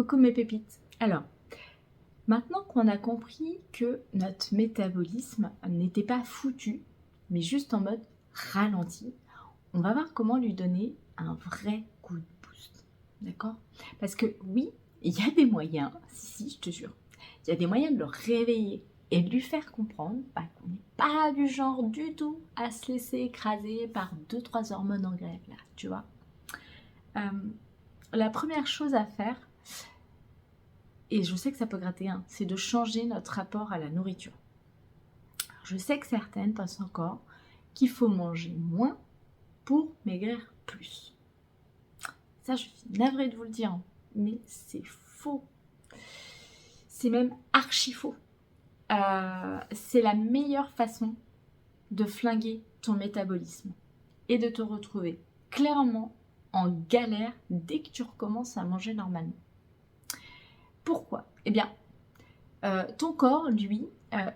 Coucou mes pépites. Alors, maintenant qu'on a compris que notre métabolisme n'était pas foutu, mais juste en mode ralenti, on va voir comment lui donner un vrai coup de boost. D'accord? Parce que oui, il y a des moyens, si, je te jure, il y a des moyens de le réveiller et de lui faire comprendre qu'on n'est pas du genre du tout à se laisser écraser par 2-3 hormones en grève, là, tu vois. La première chose à faire, et je sais que ça peut gratter, c'est de changer notre rapport à la nourriture. Alors, je sais que certaines pensent encore qu'il faut manger moins pour maigrir plus. Ça, je suis navrée de vous le dire, mais c'est faux. C'est même archi faux. C'est la meilleure façon de flinguer ton métabolisme et de te retrouver clairement en galère dès que tu recommences à manger normalement. Pourquoi? Eh bien, ton corps, lui,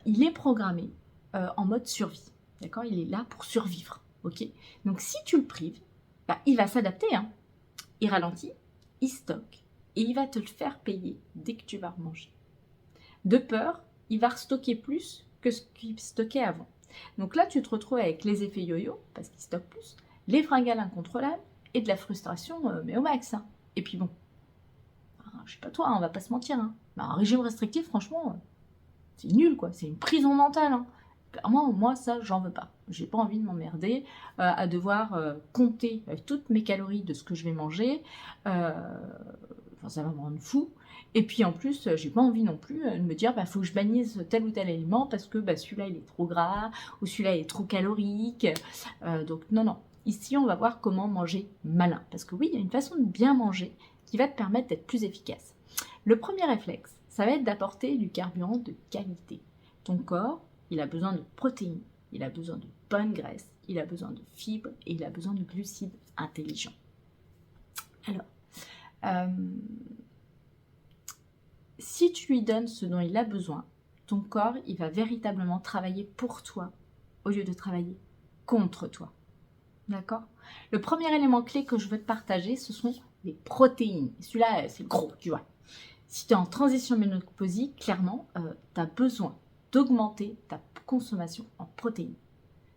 il est programmé en mode survie. D'accord? Il est là pour survivre. Ok? Donc, si tu le prives, il va s'adapter. Il ralentit, il stocke et il va te le faire payer dès que tu vas remanger. De peur, il va restocker plus que ce qu'il stockait avant. Donc là, tu te retrouves avec les effets yo-yo, parce qu'il stocke plus, les fringales incontrôlables et de la frustration, mais au max. Et puis bon, je sais pas toi, on va pas se mentir. Un régime restrictif, franchement, c'est nul, quoi. C'est une prison mentale. Clairement, moi, ça, j'en veux pas. J'ai pas envie de m'emmerder à devoir compter toutes mes calories de ce que je vais manger. Ça va me rendre fou. Et puis en plus, j'ai pas envie non plus de me dire faut que je bannisse tel ou tel aliment parce que celui-là il est trop gras ou celui-là il est trop calorique. Donc non. Ici, on va voir comment manger malin. Parce que oui, il y a une façon de bien manger qui va te permettre d'être plus efficace. Le premier réflexe, ça va être d'apporter du carburant de qualité. Ton corps, il a besoin de protéines, il a besoin de bonnes graisses, il a besoin de fibres et il a besoin de glucides intelligents. Alors, si tu lui donnes ce dont il a besoin, ton corps, il va véritablement travailler pour toi au lieu de travailler contre toi. D'accord? Le premier élément clé que je veux te partager, ce sont les protéines. Celui-là, c'est le gros, tu vois. Si tu es en transition ménopausique, clairement, tu as besoin d'augmenter ta consommation en protéines.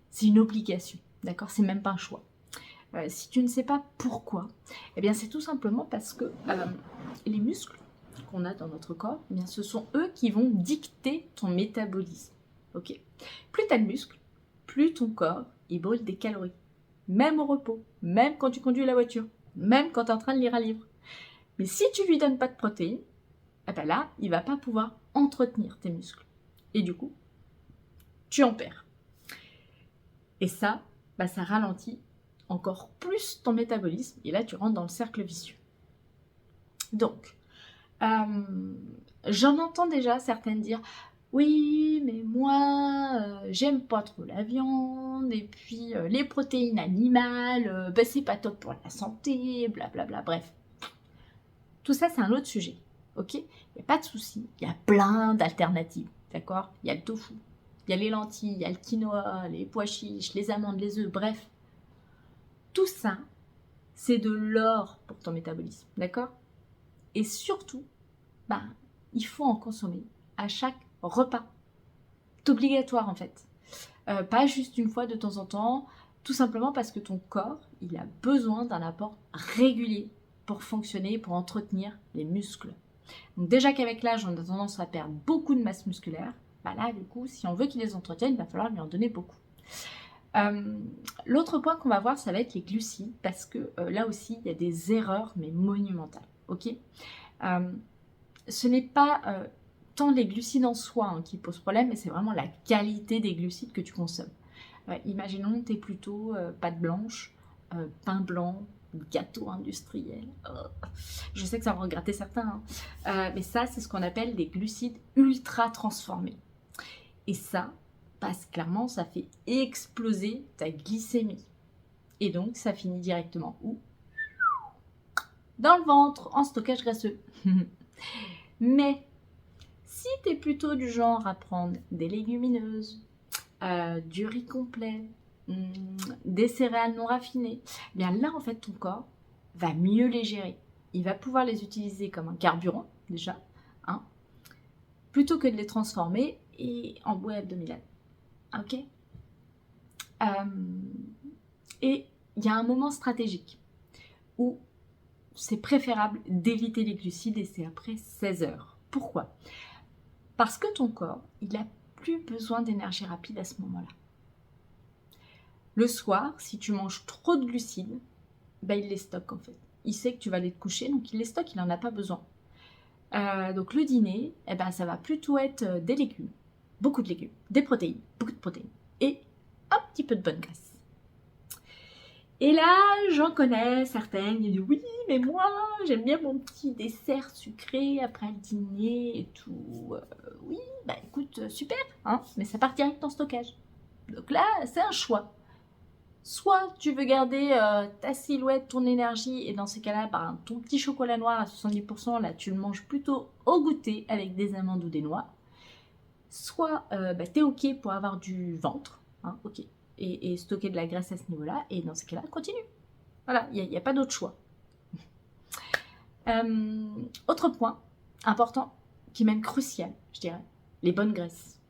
C'est une obligation, d'accord? C'est même pas un choix. Si tu ne sais pas pourquoi, eh bien c'est tout simplement parce que les muscles qu'on a dans notre corps, eh bien, ce sont eux qui vont dicter ton métabolisme. Ok? Plus tu as de muscles, plus ton corps il brûle des calories. Même au repos, même quand tu conduis la voiture, même quand tu es en train de lire un livre. Mais si tu lui donnes pas de protéines, là, il va pas pouvoir entretenir tes muscles. Et du coup, tu en perds. Et ça, ça ralentit encore plus ton métabolisme. Et là, tu rentres dans le cercle vicieux. Donc, j'en entends déjà certaines dire « Oui, mais moi, j'aime pas trop la viande, et puis les protéines animales, c'est pas top pour la santé, blablabla. » Bref, tout ça, c'est un autre sujet. Ok? Il n'y a pas de souci, il y a plein d'alternatives. D'accord? Il y a le tofu, il y a les lentilles, il y a le quinoa, les pois chiches, les amandes, les œufs, bref. Tout ça, c'est de l'or pour ton métabolisme. D'accord? Et surtout, il faut en consommer à chaque repas. C'est obligatoire en fait. Pas juste une fois de temps en temps, tout simplement parce que ton corps, il a besoin d'un apport régulier pour fonctionner, pour entretenir les muscles. Donc déjà qu'avec l'âge, on a tendance à perdre beaucoup de masse musculaire, là du coup, si on veut qu'il les entretienne, il va falloir lui en donner beaucoup. L'autre point qu'on va voir, ça va être les glucides, parce que là aussi, il y a des erreurs, mais monumentales. Ok? Ce n'est pas tant les glucides en soi qui posent problème, mais c'est vraiment la qualité des glucides que tu consommes. Imaginons que tu es plutôt pâte blanche, pain blanc, gâteau industriel. Je sais que ça va regretter certains, mais ça, c'est ce qu'on appelle des glucides ultra transformés. Et ça, clairement, ça fait exploser ta glycémie. Et donc, ça finit directement où? Dans le ventre, en stockage graisseux. Mais si tu es plutôt du genre à prendre des légumineuses, du riz complet, des céréales non raffinées, bien là en fait ton corps va mieux les gérer. il va pouvoir les utiliser comme un carburant, déjà, hein, plutôt que de les transformer en bouée abdominale. Ok. Et il y a un moment stratégique où c'est préférable d'éviter les glucides et c'est après 16 heures. Pourquoi? Parce que ton corps, il n'a plus besoin d'énergie rapide à ce moment-là. Le soir, si tu manges trop de glucides, il les stocke en fait. Il sait que tu vas aller te coucher, donc il les stocke, il n'en a pas besoin. Donc le dîner, ça va plutôt être des légumes, beaucoup de légumes, des protéines, beaucoup de protéines, et un petit peu de bonne graisse. Et là, j'en connais certaines, ils disent oui, mais moi, j'aime bien mon petit dessert sucré après le dîner et tout. Oui, écoute, super, hein, mais ça part direct en stockage. Donc là, c'est un choix. Soit tu veux garder ta silhouette, ton énergie, et dans ces cas-là, ton petit chocolat noir à 70%, là, tu le manges plutôt au goûter avec des amandes ou des noix. Soit tu es OK pour avoir du ventre, hein, OK, et stocker de la graisse à ce niveau-là, et dans ces cas-là, continue. Voilà, il n'y a pas d'autre choix. Autre point important, qui est même crucial, je dirais, les bonnes graisses.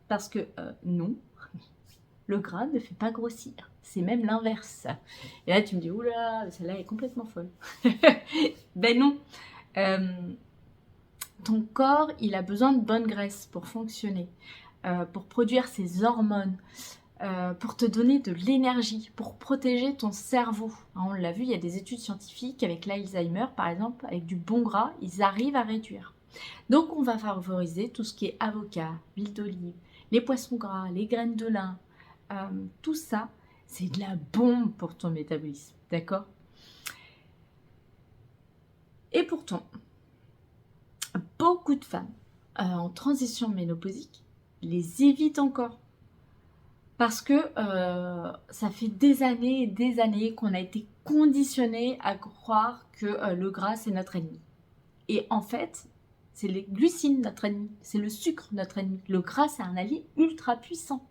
Parce que non, le gras ne fait pas grossir. C'est même l'inverse. Et là, tu me dis, oula, celle-là est complètement folle. Ben non. Ton corps, il a besoin de bonne graisse pour fonctionner, pour produire ses hormones, pour te donner de l'énergie, pour protéger ton cerveau. Hein, on l'a vu, il y a des études scientifiques avec l'Alzheimer, par exemple, avec du bon gras, ils arrivent à réduire. Donc, on va favoriser tout ce qui est avocat, huile d'olive, les poissons gras, les graines de lin. Tout ça, c'est de la bombe pour ton métabolisme, d'accord? Et pourtant, beaucoup de femmes en transition ménopausique les évitent encore. Parce que ça fait des années et des années qu'on a été conditionné à croire que le gras, c'est notre ennemi. Et en fait, c'est les glucides notre ennemi, c'est le sucre notre ennemi. Le gras, c'est un allié ultra puissant.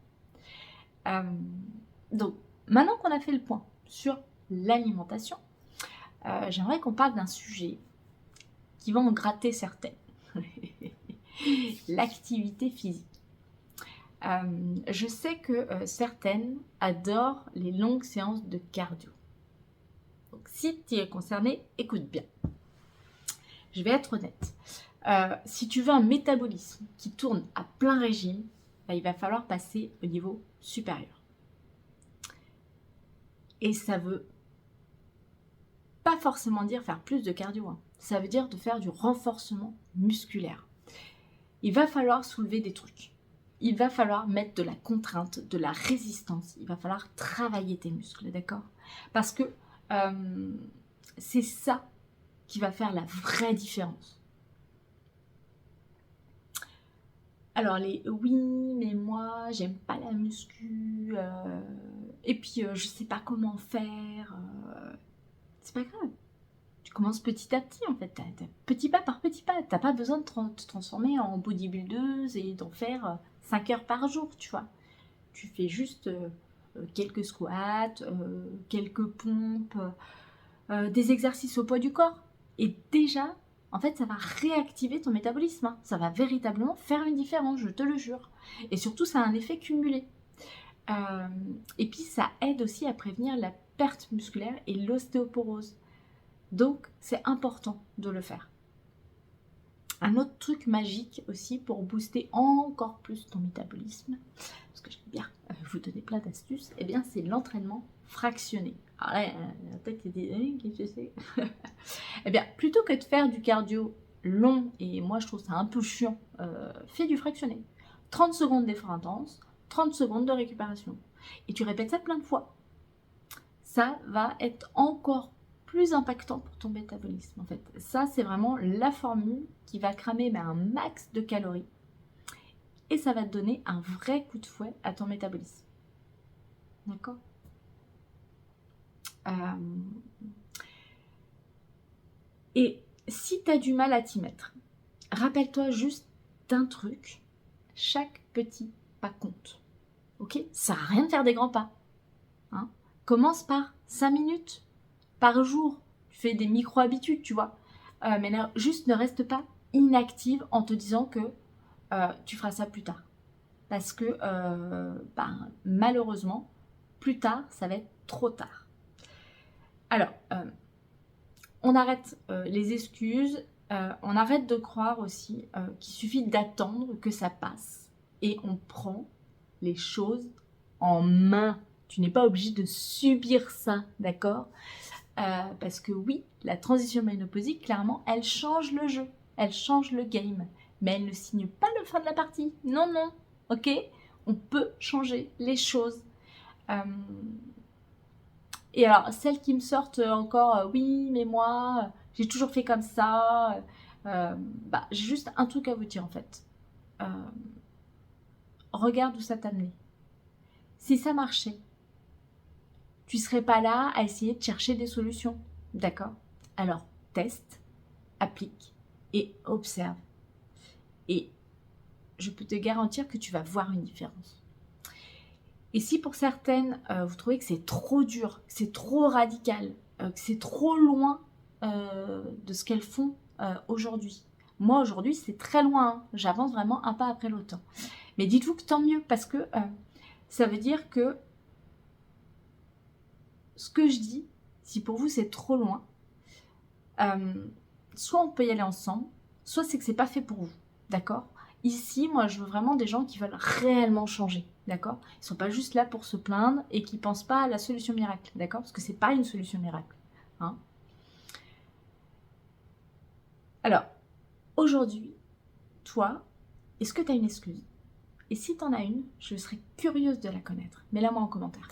Donc, maintenant qu'on a fait le point sur l'alimentation, j'aimerais qu'on parle d'un sujet qui va en gratter certaines. L'activité physique. Je sais que certaines adorent les longues séances de cardio. Donc, si tu es concerné, écoute bien. Je vais être honnête. Si tu veux un métabolisme qui tourne à plein régime, il va falloir passer au niveau supérieur. Et ça veut pas forcément dire faire plus de cardio. Hein. Ça veut dire de faire du renforcement musculaire. Il va falloir soulever des trucs. Il va falloir mettre de la contrainte, de la résistance. Il va falloir travailler tes muscles, d'accord? Parce que c'est ça qui va faire la vraie différence. Alors oui, mais moi, j'aime pas la muscu, et puis je sais pas comment faire. C'est pas grave. Tu commences petit à petit, en fait. Petit pas par petit pas. T'as pas besoin de te transformer en bodybuildeuse et d'en faire 5 heures par jour, tu vois. Tu fais juste quelques squats, quelques pompes, des exercices au poids du corps. Et déjà, en fait, ça va réactiver ton métabolisme. Hein. Ça va véritablement faire une différence, je te le jure. Et surtout, ça a un effet cumulé. Et puis, ça aide aussi à prévenir la perte musculaire et l'ostéoporose. Donc, c'est important de le faire. Un autre truc magique aussi pour booster encore plus ton métabolisme, parce que j'aime bien vous donner plein d'astuces, eh bien, c'est l'entraînement fractionné. Alors là, peut-être qu'il y a des qu'est-ce que c'est? Eh bien, plutôt que de faire du cardio long, et moi je trouve ça un peu chiant, fais du fractionné. 30 secondes d'effort intense, 30 secondes de récupération. Et tu répètes ça plein de fois. Ça va être encore plus impactant pour ton métabolisme en fait. Ça, c'est vraiment la formule qui va cramer un max de calories et ça va te donner un vrai coup de fouet à ton métabolisme. D'accord? Et si tu as du mal à t'y mettre, rappelle-toi juste d'un truc, chaque petit pas compte. Ok? Ça sert à rien de faire des grands pas. Hein? Commence par 5 minutes par jour. Tu fais des micro-habitudes, tu vois. mais juste ne reste pas inactive en te disant que tu feras ça plus tard. Parce que malheureusement, plus tard, ça va être trop tard. Alors, on arrête les excuses, on arrête de croire aussi qu'il suffit d'attendre que ça passe et on prend les choses en main. Tu n'es pas obligé de subir ça, d'accord ? Parce que oui, la transition ménopausique, clairement, elle change le jeu, elle change le game, mais elle ne signe pas le fin de la partie. Non, non, ok ? On peut changer les choses. Et alors, celles qui me sortent encore, oui, mais moi, j'ai toujours fait comme ça. J'ai juste un truc à vous dire en fait. Regarde où ça t'a amené. Si ça marchait, tu ne serais pas là à essayer de chercher des solutions. D'accord ? Alors, teste, applique et observe. Et je peux te garantir que tu vas voir une différence. Et si pour certaines, vous trouvez que c'est trop dur, que c'est trop radical, que c'est trop loin de ce qu'elles font aujourd'hui. Moi, aujourd'hui, c'est très loin. Hein. J'avance vraiment un pas après l'autre. Mais dites-vous que tant mieux, parce que ça veut dire que ce que je dis, si pour vous c'est trop loin, soit on peut y aller ensemble, soit c'est que c'est pas fait pour vous. D'accord ? Ici, moi, je veux vraiment des gens qui veulent réellement changer, d'accord ? Ils ne sont pas juste là pour se plaindre et qui ne pensent pas à la solution miracle, d'accord ? Parce que ce n'est pas une solution miracle. Hein ? Alors, aujourd'hui, toi, est-ce que tu as une excuse ? Et si tu en as une, je serais curieuse de la connaître. Mets-la moi en commentaire.